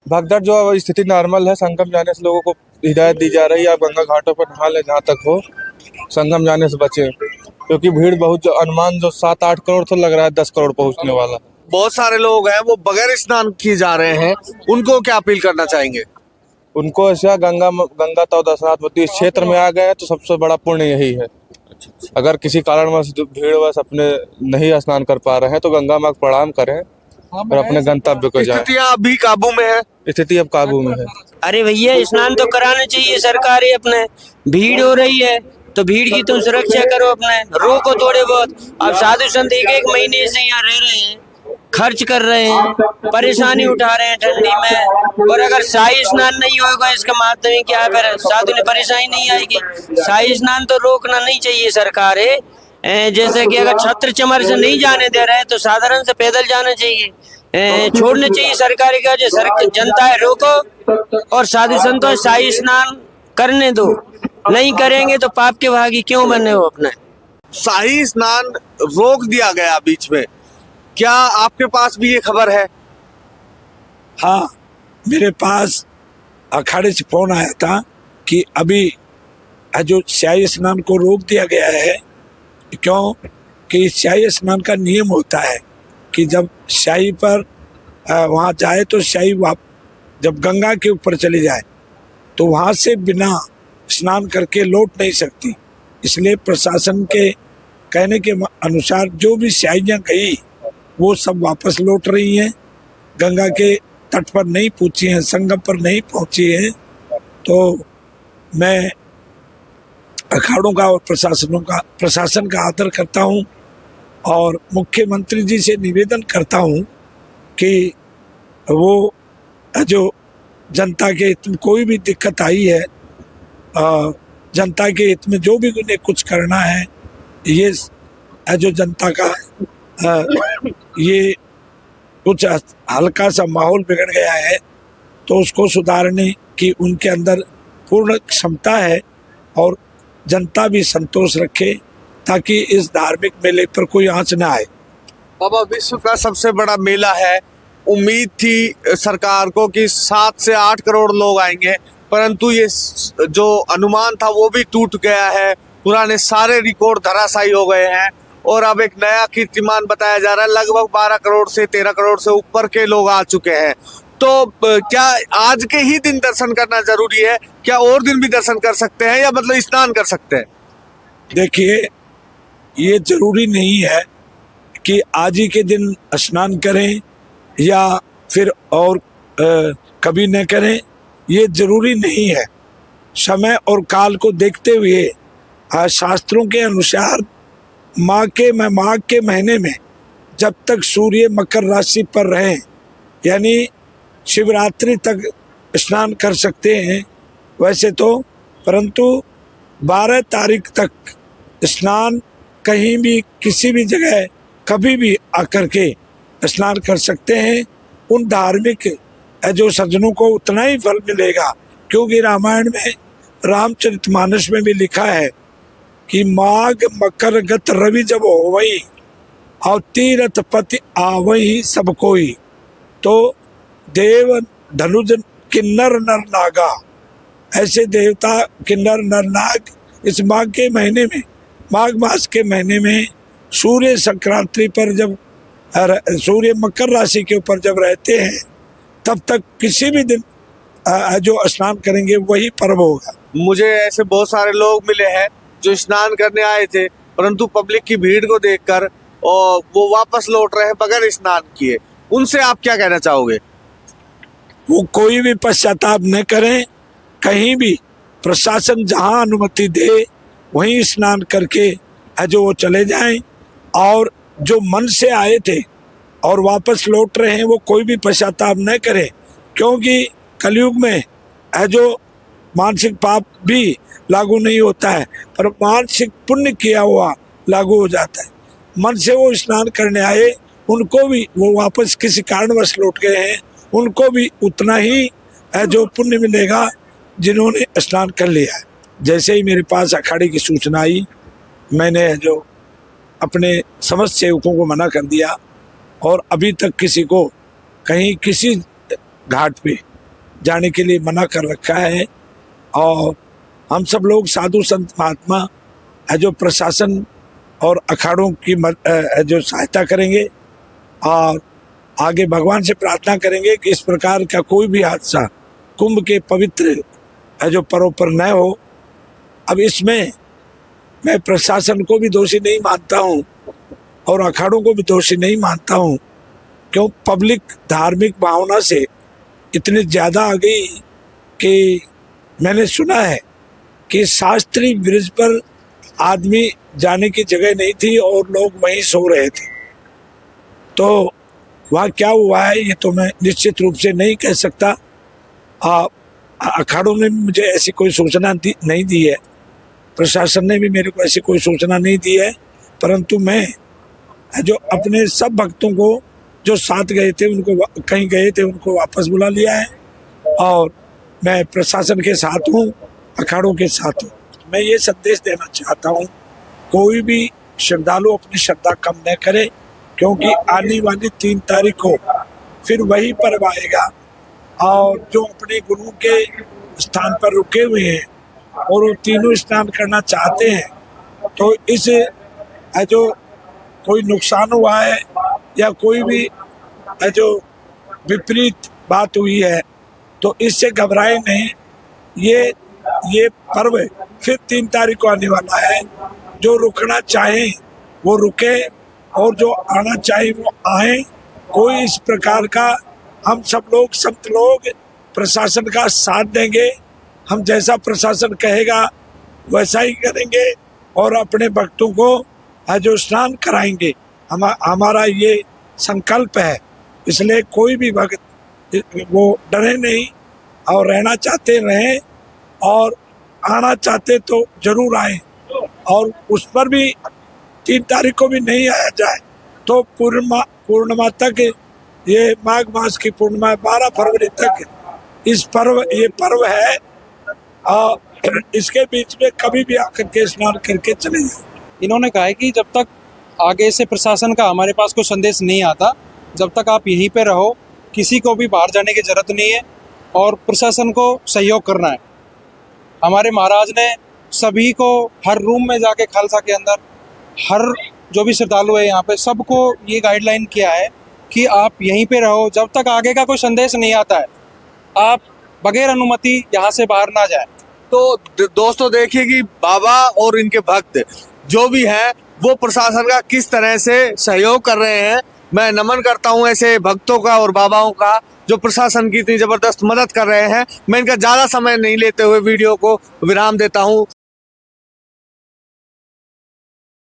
भगदड़ जो अब स्थिति नॉर्मल है, संगम जाने से लोगों को हिदायत दी जा रही है, आप गंगा घाटों पर नहा लें जहाँ तक हो, संगम जाने से बचें, क्योंकि भीड़ बहुत अनुमान जो 7-8 करोड़ तो लग रहा है 10 करोड़ पहुंचने वाला। बहुत सारे लोग हैं वो बगैर स्नान किए जा रहे हैं, उनको क्या अपील करना चाहेंगे? उनको ऐसा गंगा तव सरस्वती इस क्षेत्र में आ गए हैं तो सबसे बड़ा पुण्य यही है। अगर किसी कारणवश भीड़वश अपने नहीं स्नान कर पा रहे हैं तो गंगा माँ को प्रणाम करें और अपने गंतव्य को जाएं। स्थितियां अभी काबू में है? स्थिति अब काबू में है। अरे भैया, स्नान तो कराना चाहिए सरकार ही। अपने भीड़ हो रही है तो भीड़ की तुम सुरक्षा करो, अपने रोको थोड़े बहुत। अब साधु संत एक महीने से यहाँ रह रहे हैं, खर्च कर रहे हैं, परेशानी उठा रहे हैं ठंडी में, और अगर शाही स्नान नहीं होगा इसका मतलब है क्या? फिर साधु ने परेशानी नहीं आएगी। शाही स्नान तो रोकना नहीं चाहिए सरकार है। जैसे कि अगर छत्र चमर से नहीं जाने दे रहे हैं तो साधारण से पैदल जाना चाहिए। छोड़ना चाहिए सरकारी का, जो जनता है रोको और साधु संतों शाही स्नान करने दो। नहीं करेंगे तो पाप के भागी क्यों बने हो अपने। शाही स्नान रोक दिया गया बीच में, क्या आपके पास भी ये खबर है? हाँ, मेरे पास अखाड़े से फोन आया था कि अभी जो शाही स्नान को रोक दिया गया है। क्यों कि शाही स्नान का नियम होता है कि जब शाही पर वहाँ जाए तो शाही जब गंगा के ऊपर चली जाए तो वहाँ से बिना स्नान करके लौट नहीं सकती। इसलिए प्रशासन के कहने के अनुसार जो भी शाहियाँ गई वो सब वापस लौट रही हैं, गंगा के तट पर नहीं पहुँची हैं, संगम पर नहीं पहुँची हैं। तो मैं अखाड़ों का और प्रशासन का आदर करता हूँ और मुख्यमंत्री जी से निवेदन करता हूँ कि वो जो जनता के हित में कोई भी दिक्कत आई है, जनता के हित में जो भी उन्हें कुछ करना है, ये जो जनता का ये कुछ हल्का सा माहौल बिगड़ गया है तो उसको सुधारने की उनके अंदर पूर्ण क्षमता है और जनता भी संतोष रखे ताकि इस धार्मिक मेले पर कोई आंच न आए। बाबा, विश्व का सबसे बड़ा मेला है, उम्मीद थी सरकार को कि 7 से 8 करोड़ लोग आएंगे, परंतु ये जो अनुमान था वो भी टूट गया है। पुराने सारे रिकॉर्ड धराशायी हो गए हैं और अब एक नया कीर्तिमान बताया जा रहा है। लगभग 12 करोड़ से 13 करोड़ से ऊपर के लोग आ चुके हैं। तो क्या आज के ही दिन दर्शन करना जरूरी है? क्या और दिन भी दर्शन कर सकते हैं या मतलब स्नान कर सकते हैं? देखिए, ये जरूरी नहीं है कि आज ही के दिन स्नान करें या फिर और कभी न करें, ये जरूरी नहीं है। समय और काल को देखते हुए शास्त्रों के अनुसार माघ के महीने में जब तक सूर्य मकर राशि पर रहें, यानी शिवरात्रि तक स्नान कर सकते हैं वैसे तो, परंतु 12 तारीख तक स्नान कहीं भी किसी भी जगह कभी भी आकर के स्नान कर सकते हैं। उन धार्मिक जो सज्जनों को उतना ही फल मिलेगा, क्योंकि रामायण में रामचरितमानस में भी लिखा है कि माघ मकर गत रवि जब होवई और तीरथ पति आवई सब कोई। तो देव धनुज किन्नर नर नागा, ऐसे देवता किन्नर नर नाग इस माघ के महीने में, माघ मास के महीने में सूर्य संक्रांति पर जब सूर्य मकर राशि के ऊपर जब रहते हैं तब तक किसी भी दिन जो स्नान करेंगे वही पर्व होगा। मुझे ऐसे बहुत सारे लोग मिले हैं जो स्नान करने आए थे, परंतु पब्लिक की भीड़ को देखकर और वो वापस लौट रहे हैं बगैर स्नान किए। उनसे आप क्या कहना चाहोगे? वो कोई भी पश्चाताप न करें, कहीं भी प्रशासन जहां अनुमति दे वहीं स्नान करके जो वो चले जाएं, और जो मन से आए थे और वापस लौट रहे हैं वो कोई भी पश्चाताप न करें, क्योंकि कलयुग में जो मानसिक पाप भी लागू नहीं होता है पर मानसिक पुण्य किया हुआ लागू हो जाता है। मन से वो स्नान करने आए, उनको भी वो वापस किसी कारणवश लौट गए हैं, उनको भी उतना ही जो पुण्य मिलेगा जिन्होंने स्नान कर लिया है। जैसे ही मेरे पास अखाड़े की सूचना आई, मैंने जो अपने समस्त सेवकों को मना कर दिया और अभी तक किसी को कहीं किसी घाट पे जाने के लिए मना कर रखा है। और हम सब लोग साधु संत महात्मा जो प्रशासन और अखाड़ों की जो सहायता करेंगे और आगे भगवान से प्रार्थना करेंगे कि इस प्रकार का कोई भी हादसा कुंभ के पवित्र जो पर्व पर न हो। अब इसमें मैं प्रशासन को भी दोषी नहीं मानता हूँ और अखाड़ों को भी दोषी नहीं मानता हूँ, क्यों पब्लिक धार्मिक भावना से इतनी ज़्यादा आ गई कि मैंने सुना है कि शास्त्री ब्रिज पर आदमी जाने की जगह नहीं थी और लोग वहीं सो रहे थे। तो वहाँ क्या हुआ है ये तो मैं निश्चित रूप से नहीं कह सकता। अखाड़ों ने मुझे ऐसी कोई सूचना नहीं दी है, प्रशासन ने भी मेरे को ऐसी कोई सूचना नहीं दी है, परंतु मैं जो अपने सब भक्तों को जो साथ गए थे उनको कहीं गए थे उनको वापस बुला लिया है और मैं प्रशासन के साथ हूँ, अखाड़ों के साथ हूँ। मैं ये संदेश देना चाहता हूँ, कोई भी श्रद्धालु अपनी श्रद्धा कम न करे, क्योंकि आने वाली 3 तारीख को फिर वही पर्व आएगा और जो अपने गुरु के स्थान पर रुके हुए हैं और वो तीनों स्नान करना चाहते हैं, तो इस जो कोई नुकसान हुआ है या कोई भी जो विपरीत बात हुई है तो इससे घबराए नहीं। ये पर्व फिर 3 तारीख को आने वाला है। जो रुकना चाहे वो रुके और जो आना चाहे वो आए। कोई इस प्रकार का, हम सब लोग संत लोग प्रशासन का साथ देंगे, हम जैसा प्रशासन कहेगा वैसा ही करेंगे और अपने भक्तों को जो स्नान कराएंगे। हमारा ये संकल्प है, इसलिए कोई भी भक्त वो डरे नहीं और रहना चाहते रहें और आना चाहते तो जरूर आए। और उस पर भी 3 तारीख को भी नहीं आया जाए तो पूर्णिमा तक, ये माघ मास की पूर्णिमा 12 फरवरी तक ये पर्व है और इसके बीच में कभी भी आकर के स्नान करके चले जाओ। इन्होंने कहा है कि जब तक आगे से प्रशासन का हमारे पास कोई संदेश नहीं आता, जब तक आप यहीं पे रहो, किसी को भी बाहर जाने की जरूरत नहीं है और प्रशासन को सहयोग करना है। हमारे महाराज ने सभी को हर रूम में जाके खालसा के अंदर हर जो भी श्रद्धालु है यहाँ पे सबको ये गाइडलाइन किया है कि आप यहीं पे रहो, जब तक आगे का कोई संदेश नहीं आता है आप बगैर अनुमति यहाँ से बाहर ना जाए। तो दोस्तों देखिए कि बाबा और इनके भक्त जो भी हैं वो प्रशासन का किस तरह से सहयोग कर रहे हैं। मैं नमन करता हूं ऐसे भक्तों का और बाबाओं का जो प्रशासन की इतनी जबरदस्त मदद कर रहे हैं। मैं इनका ज्यादा समय नहीं लेते हुए वीडियो को विराम देता हूं।